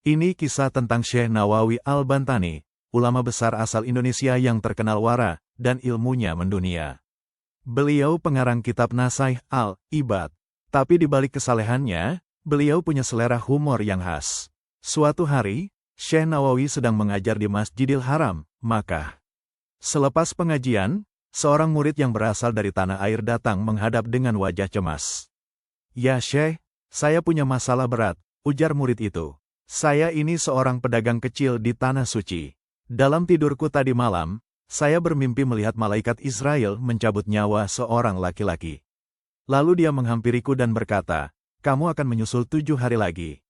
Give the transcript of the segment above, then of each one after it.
Ini kisah tentang Syekh Nawawi Al-Bantani, ulama besar asal Indonesia yang terkenal wara dan ilmunya mendunia. Beliau pengarang kitab Nasaih Al-Ibad. Tapi di balik kesalehannya, beliau punya selera humor yang khas. Suatu hari, Syekh Nawawi sedang mengajar di Masjidil Haram, Makkah. Selepas pengajian, seorang murid yang berasal dari tanah air datang menghadap dengan wajah cemas. "Ya Syekh, saya punya masalah berat," ujar murid itu. "Saya ini seorang pedagang kecil di Tanah Suci. Dalam tidurku tadi malam, saya bermimpi melihat malaikat Israel mencabut nyawa seorang laki-laki. Lalu dia menghampiriku dan berkata, 'Kamu akan menyusul 7 hari lagi.'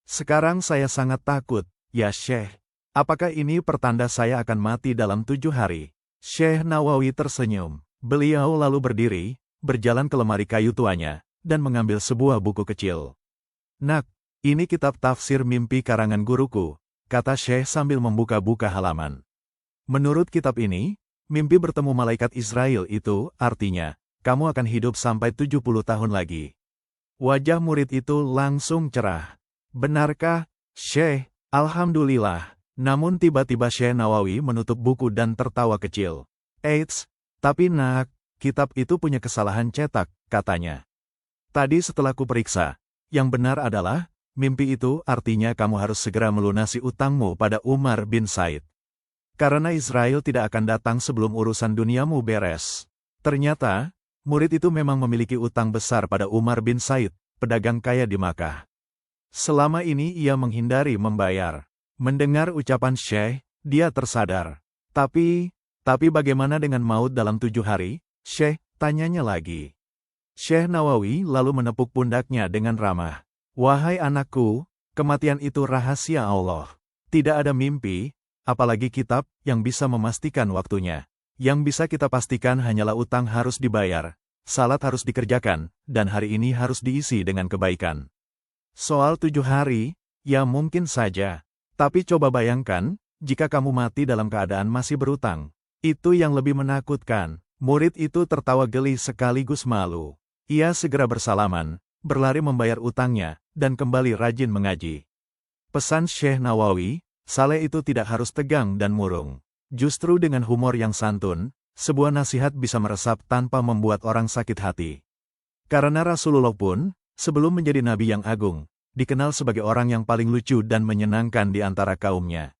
Sekarang saya sangat takut, ya Syekh. Apakah ini pertanda saya akan mati dalam 7 hari? Syekh Nawawi tersenyum. Beliau lalu berdiri, berjalan ke lemari kayu tuanya, dan mengambil sebuah buku kecil. "Nak, ini kitab tafsir mimpi karangan guruku," kata Syekh sambil membuka-buka halaman. "Menurut kitab ini, mimpi bertemu malaikat Israel itu artinya, kamu akan hidup sampai 70 tahun lagi." Wajah murid itu langsung cerah. "Benarkah, Syekh?" "Alhamdulillah." Namun tiba-tiba Syekh Nawawi menutup buku dan tertawa kecil. "Eits, tapi nak, kitab itu punya kesalahan cetak," katanya. "Tadi setelah kuperiksa, yang benar adalah, mimpi itu artinya kamu harus segera melunasi utangmu pada Umar bin Said. Karena Israel tidak akan datang sebelum urusan duniamu beres." Ternyata, murid itu memang memiliki utang besar pada Umar bin Said, pedagang kaya di Makkah. Selama ini ia menghindari membayar. Mendengar ucapan Syekh, dia tersadar. Tapi bagaimana dengan maut dalam 7 hari, Syekh?" tanyanya lagi. Syekh Nawawi lalu menepuk pundaknya dengan ramah. "Wahai anakku, kematian itu rahasia Allah. Tidak ada mimpi, apalagi kitab, yang bisa memastikan waktunya. Yang bisa kita pastikan hanyalah utang harus dibayar, salat harus dikerjakan, dan hari ini harus diisi dengan kebaikan. Soal 7 hari, ya mungkin saja. Tapi coba bayangkan, jika kamu mati dalam keadaan masih berutang. Itu yang lebih menakutkan." Murid itu tertawa geli sekaligus malu. Ia segera bersalaman, berlari membayar utangnya, dan kembali rajin mengaji. Pesan Syekh Nawawi, saleh itu tidak harus tegang dan murung. Justru dengan humor yang santun, sebuah nasihat bisa meresap tanpa membuat orang sakit hati. Karena Rasulullah pun, sebelum menjadi nabi yang agung, dikenal sebagai orang yang paling lucu dan menyenangkan di antara kaumnya.